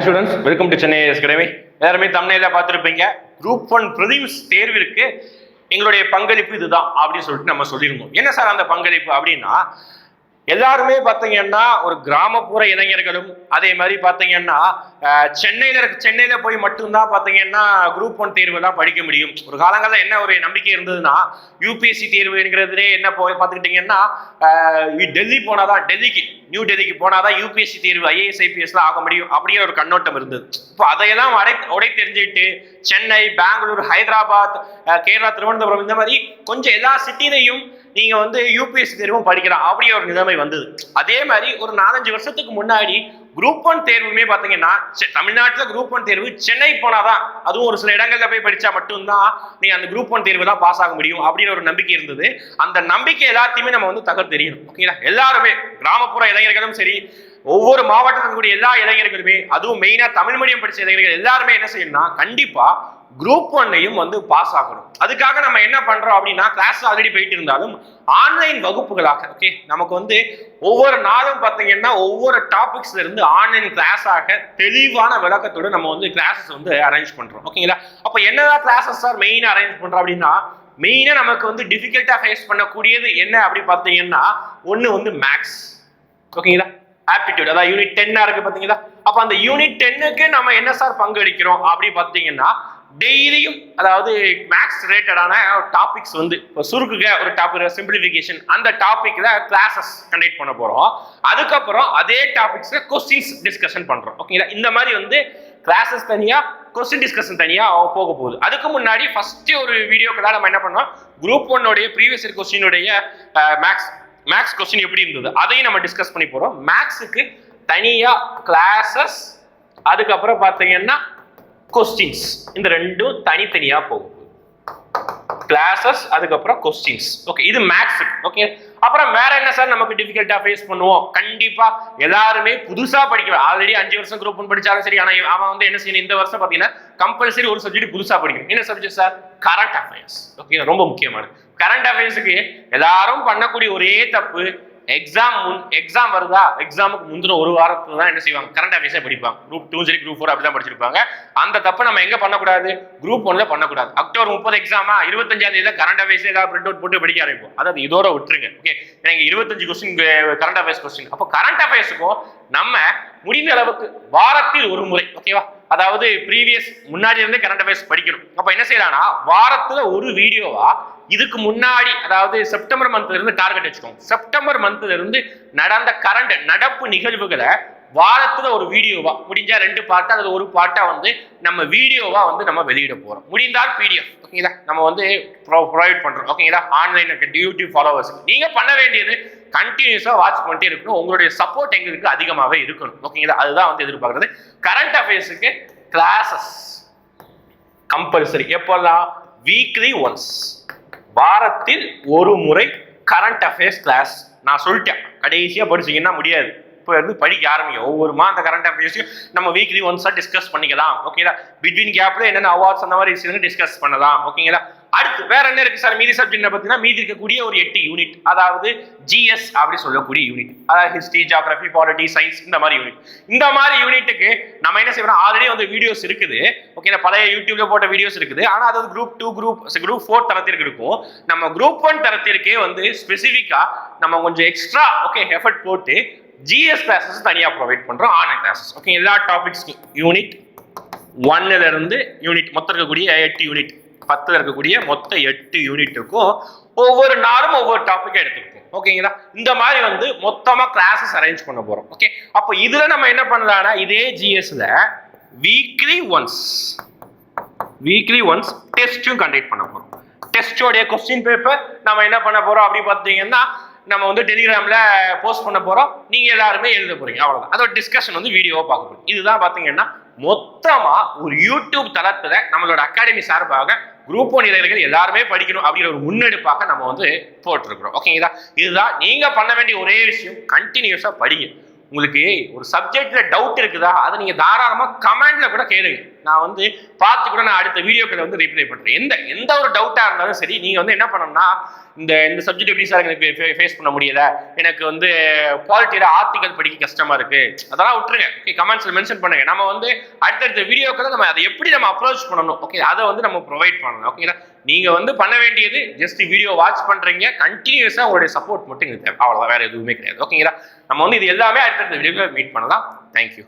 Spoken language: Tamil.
Students, welcome to Chennai IAS academy. எல்லாருமே தமிழ்ல பார்த்துருப்பீங்க. குரூப் 1 பிரிலிம்ஸ் தேர்விற்கு எங்களுடைய பங்களிப்பு இதுதான் அப்படின்னு சொல்லிட்டு நம்ம சொல்லியிருந்தோம். என்ன சார் அந்த பங்களிப்பு அப்படின்னா, எல்லாருமே பார்த்தீங்கன்னா ஒரு கிராமப்புற இளைஞர்களும் அதே மாதிரி பார்த்தீங்கன்னா சென்னையில போய் மட்டும்தான் பார்த்தீங்கன்னா குரூப் 1 தேர்வு எல்லாம் படிக்க முடியும். ஒரு காலங்களில் என்ன ஒரு நம்பிக்கை இருந்ததுன்னா, யூபிஎஸ்சி தேர்வுங்கிறதுலே என்ன போய் பார்த்துக்கிட்டீங்கன்னா டெல்லி போனாதான், நியூ டெல்லிக்கு போனாதான் யூபிஎஸ்சி தேர்வு ஐஏஎஸ் ஐபிஎஸ்லாம் ஆக முடியும் அப்படிங்கிற ஒரு கண்ணோட்டம் இருந்தது. இப்போ அதையெல்லாம் உடை தெரிஞ்சுட்டு சென்னை, பெங்களூர், ஹைதராபாத், கேரளா, திருவனந்தபுரம் இந்த மாதிரி கொஞ்சம் எல்லா சிட்டிலையும் நீங்க வந்து யூபிஎஸ்சி தேர்வும் படிக்கலாம் அப்படிங்கிற ஒரு நிலைமை வந்தது. அதே மாதிரி ஒரு 4-5 வருஷத்துக்கு முன்னாடி குரூப் 1 தேர்வுமே பாத்தீங்கன்னா தமிழ்நாட்டுல குரூப் 1 தேர்வு சென்னை போனாதான், அதுவும் ஒரு சில இடங்கள்ல போய் படிச்சா மட்டும்தான் நீங்க அந்த குரூப் 1 தேர்வு தான் பாஸ் ஆக முடியும் அப்படின்னு ஒரு நம்பிக்கை இருந்தது. அந்த நம்பிக்கை எல்லாத்தையுமே நம்ம வந்து தகர்த்தெறியணும். ஓகேங்களா? எல்லாருமே கிராமப்புற இளைஞர்களும் சரி, ஒவ்வொரு மாவட்டத்தில் இருக்கக்கூடிய எல்லா இளைஞர்களுமே, அதுவும் மெயினா தமிழ் மீடியம் படிச்ச இளைஞர்கள் எல்லாருமே என்ன செய்யணும்னா கண்டிப்பா குரூப் 1 வந்து பாஸ் ஆகணும். அதுக்காக நம்ம என்ன பண்றோம் அப்படின்னா, கிளாஸ் ஆல்ரெடி போயிட்டு இருந்தாலும் ஆன்லைன் வகுப்புகளாக, ஓகே, நமக்கு வந்து ஒவ்வொரு நாளும் பார்த்தீங்கன்னா ஒவ்வொரு டாபிக்ஸ்ல இருந்து ஆன்லைன் கிளாஸாக தெளிவான விளக்கத்தோடு நம்ம வந்து கிளாஸஸ் வந்து அரேஞ்ச் பண்றோம். ஓகேங்களா? அப்ப என்னதான் கிளாஸஸ் சார் மெயினா அரேஞ்ச் பண்றோம் அப்படின்னா, மெயினா நமக்கு வந்து டிஃபிகல்ட்டா ஃபேஸ் பண்ணக்கூடியது என்ன அப்படி பார்த்தீங்கன்னா, ஒன்று வந்து மேக்ஸ். ஓகேங்களா? ஆப்டிடியூட், அதாவது யூனிட் 10 இருக்கு பாத்தீங்களா? அப்ப அந்த யூனிட் 10க்கு நம்ம என்ன சார் பங்களிக்கிறோம் அப்படி பாத்தீங்கன்னா, டெய்லியும் அதாவது மேக்ஸ் ரிலேட்டடான டாபிக்ஸ் வந்து இப்போ சுருக்குக ஒரு டாபிக் சிம்பிளிஃபிகேஷன், அந்த டாபிக்ல கிளாஸஸ் கண்டக்ட் பண்ண போறோம். அதுக்கப்புறம் அதே டாபிக்ஸ்ல கொஸ்டின்ஸ் டிஸ்கஷன் பண்றோம். ஓகேங்களா? இந்த மாதிரி வந்து கிளாஸஸ் தனியா, கொஸ்டின் டிஸ்கஷன் தனியா போக போகுது. அதுக்கு முன்னாடி ஃபர்ஸ்ட் ஒரு வீடியோக்குள்ள நம்ம என்ன பண்ணோம், குரூப் 1 ப்ரீவியஸ் இயர் கொஸ்டினுடைய மேக்ஸ் கொஸ்டின் எப்படி இருந்தது அதையும் நம்ம டிஸ்கஸ் பண்ணி போறோம். மேக்ஸுக்கு தனியா கிளாஸஸ், அதுக்கப்புறம் பாத்தீங்கன்னா கொஸ்டின்ஸ், இந்த ரெண்டும் தனித்தனியா போகும். கிளாஸஸ் அதுக்கப்புறம் கொஸ்டின்ஸ். ஓகே, இது மேக்ஸ். ஓகே, அப்புறம் வேற என்ன சார் நமக்கு டிஃபிகல்ட்டா ஃபேஸ் பண்ணுவோம்? கண்டிப்பா எல்லாருமே புதுசா படிக்கிறோம். ஆல்ரெடி 5 வருஷம் குரூப் 1 படிச்சாலும் சரி, ஆனா அவன் வந்து என்ன செய்யணும், இந்த வருஷம் பாத்தீங்கன்னா கம்பல்சரி ஒரு சப்ஜெக்ட் புதுசா படிக்கணும். என்ன subject sir? Current affairs. Okay, ரொம்ப முக்கியமானது. கரண்ட் அஃபேர்ஸுக்கு எல்லாரும் பண்ணக்கூடிய ஒரே தப்பு, எக்ஸாம் வருதா, எக்ஸாமுக்கு முந்தின ஒரு வாரத்துல தான் என்ன செய்வாங்க, கரண்ட் அஃபேர்ஸே படிப்பாங்க. குரூப் 2 சரி, குரூப் 4 அப்படிதான் படிச்சிருப்பாங்க. அந்த தப்பு நம்ம எங்க பண்ணக்கூடாது, குரூப் 1ல பண்ணக்கூடாது. அக்டோபர் 30 எக்ஸாமா, 25ஆம் தேதி கரண்ட் அஃபேர்ஸ் ஏதாவது பிரிண்ட் அவுட் போட்டு படிக்க ஆரம்பிப்போம். அதாவது இதோட விட்டுருங்க. ஓகே, எனக்கு 25 கொஸ்டின் கரண்ட் அஃபேர்ஸ் கொஸ்டின். அப்போ கரண்ட் அஃபேர்ஸுக்கும் நம்ம முடிந்த அளவுக்கு வாரத்தில் ஒரு முறை, ஓகேவா, அதாவது ப்ரீவியஸ் முன்னாடி இருந்தே கரண்ட் அஃபேர்ஸ் படிக்கணும். அப்ப என்ன செய்யலாம்னா, வாரத்துல ஒரு வீடியோவா இதுக்கு முன்னாடி, அதாவது செப்டம்பர் மந்த்ல இருந்து டார்கெட் வச்சுக்கோங்க. செப்டம்பர் மந்த்ல இருந்து நடந்த நடப்பு நிகழ்வுகளை வாரத்துல ஒரு வீடியோவா, முடிஞ்சா 2 பார்ட்டா அல்லது ஒரு பார்ட்டா வந்து நம்ம வீடியோவா வந்து நம்ம வெளியிட போறோம். முடிந்தால் பிடிஎஃப், ஓகேங்களா, நம்ம வந்து ப்ரொவைட் பண்றோம். ஓகேங்களா? ஆன்லைன் யூடியூப் ஃபாலோவர்ஸ் நீங்க பண்ண வேண்டியது கண்டினியூஸா வாட்ச் பண்ணிட்டே இருக்கணும். உங்களுடைய சப்போர்ட் எங்களுக்கு அதிகமாகவே இருக்கணும். ஓகேங்களா? அதுதான் வந்து எதிர்பார்க்கறது. கரண்ட் அஃபேர்ஸுக்கு கிளாஸஸ் கம்பல்சரி. எப்போல்லாம்? வீக்லி ஒன்ஸ், வாரத்தில் ஒரு முறை கரண்ட் அஃபேர்ஸ் கிளாஸ். நான் சொல்லிட்டேன், கடைசியா படிச்சீங்கன்னா முடியாது. இப்போ இருந்து படிக்க ஆரம்பிங்க. ஒவ்வொரு அந்த கரண்ட் அஃபேர்ஸையும் நம்ம வீக்லி ஒன்ஸா டிஸ்கஸ் பண்ணிக்கலாம். ஓகேங்களா? பிட்வீன் கேப்ல என்னென்ன அவார்ட்ஸ் அந்த மாதிரி விஷயங்கள் டிஸ்கஸ் பண்ணலாம். ஓகேங்களா? அடுத்து வேற என்ன இருக்கு சார்? மீதி சப்ஜெக்ட் பார்த்தீங்கன்னா, மீதி இருக்கக்கூடிய ஒரு 8 யூனிட், அதாவது ஜிஎஸ் அப்படி சொல்லக்கூடிய யூனிட், அதாவது ஹிஸ்டரி, ஜியோகிராஃபி, பாலிட்டி, சயின்ஸ், இந்த மாதிரி யூனிட். இந்த மாதிரி யூனிட்டுக்கு நம்ம என்ன செய்யணும், ஆல்ரெடி வந்து வீடியோஸ் இருக்குது. ஓகேங்களா? பழைய யூடியூப்ல போட்ட வீடியோஸ் இருக்குது. ஆனா அது குரூப் 2, குரூப் 4 தரத்திற்கு இருக்கும். நம்ம குரூப் 1 தரத்திற்கே வந்து ஸ்பெசிஃபிக்கா நம்ம கொஞ்சம் எக்ஸ்ட்ரா எஃபர்ட் போட்டு ஜிஎஸ் கிளாஸஸ் தனியா ப்ரொவைட் பண்றோம், ஆன்லைன் கிளாஸஸ். ஓகே, எல்லா டாபிக்ஸ்க்கும் யூனிட் 1ல இருந்து யூனிட் மொத்தம் இருக்கக்கூடிய 8 யூனிட், 10ல இருக்கக்கூடிய மொத்த 8 யூனிட்டுக்கும் ஒவ்வொரு நாளும் ஒவ்வொரு டாபிக் எடுத்துருக்கோம். ஓகேங்களா? இந்த மாதிரி வந்து மொத்தமா கிளாஸஸ் அரேஞ்ச் பண்ண போறோம். ஓகே, அப்போ இதுல நம்ம என்ன பண்ணலாம்னா, இதே ஜிஎஸ்ல வீக்லி ஒன்ஸ் டெஸ்டும் கண்டக்ட் பண்ண போறோம். டெஸ்டோடைய கொஸ்டின் பேப்பர் நம்ம என்ன பண்ண போறோம் அப்படி பார்த்தீங்கன்னா, நம்ம வந்து டெலிகிராம்ல போஸ்ட் பண்ண போறோம். நீங்க எல்லாருமே எழுத போறீங்க, அவ்வளவுதான். அதோட டிஸ்கஷன் வந்து வீடியோவா பார்க்க போறோம். இதுதான் பாத்தீங்கன்னா மொத்தமா ஒரு யூடியூப் தளத்துல நம்மளோட அகாடமி சார்பாக குரூப் 1 இளைஞர்கள் எல்லாருமே படிக்கணும் அப்படிங்கிற ஒரு முன்னெடுப்பாக நம்ம வந்து போட்டிருக்கிறோம். ஓகேங்களா? இதுதான் நீங்க பண்ண வேண்டிய ஒரே விஷயம், கண்டினியூஸா படிங்க. உங்களுக்கு ஒரு சப்ஜெக்ட்ல டவுட் இருக்குதா, அதை நீங்க தாராளமா கமெண்ட்ல கூட கேளுங்க. நான் வந்து பார்த்து கூட நான் அடுத்த வீடியோக்களை வந்து ரிப்ளை பண்றேன். எந்த ஒரு டவுட்டா இருந்தாலும் சரி, நீங்க வந்து என்ன பண்ணணும்னா, இந்த சப்ஜெக்ட் எப்படி சார் எனக்கு ஃபேஸ் பண்ண முடியல, எனக்கு வந்து பாலிட்டியில ஆர்டிகல் படிக்க கஷ்டமா இருக்கு, அதெல்லாம் விட்டுருங்க. ஓகே, கமெண்ட்ஸ்ல மென்ஷன் பண்ணுங்க. நம்ம வந்து அடுத்தடுத்த வீடியோக்களை நம்ம அதை எப்படி நம்ம அப்ரோச் பண்ணணும், ஓகே, அதை வந்து நம்ம ப்ரொவைட் பண்ணணும். ஓகேங்களா? நீங்க வந்து பண்ண வேண்டியது ஜஸ்ட் வீடியோ வாட்ச் பண்றீங்க, கண்டினியூஸா உங்களுடைய சப்போர்ட் மட்டும் எங்களுக்கு தேவை, அவ்வளவுதான், வேற எதுவுமே கிடையாது. ஓகேங்களா? நம்ம வந்து இது எல்லாமே அடுத்தடுத்த வீடியோக்களை மீட் பண்ணலாம். தேங்க்யூ.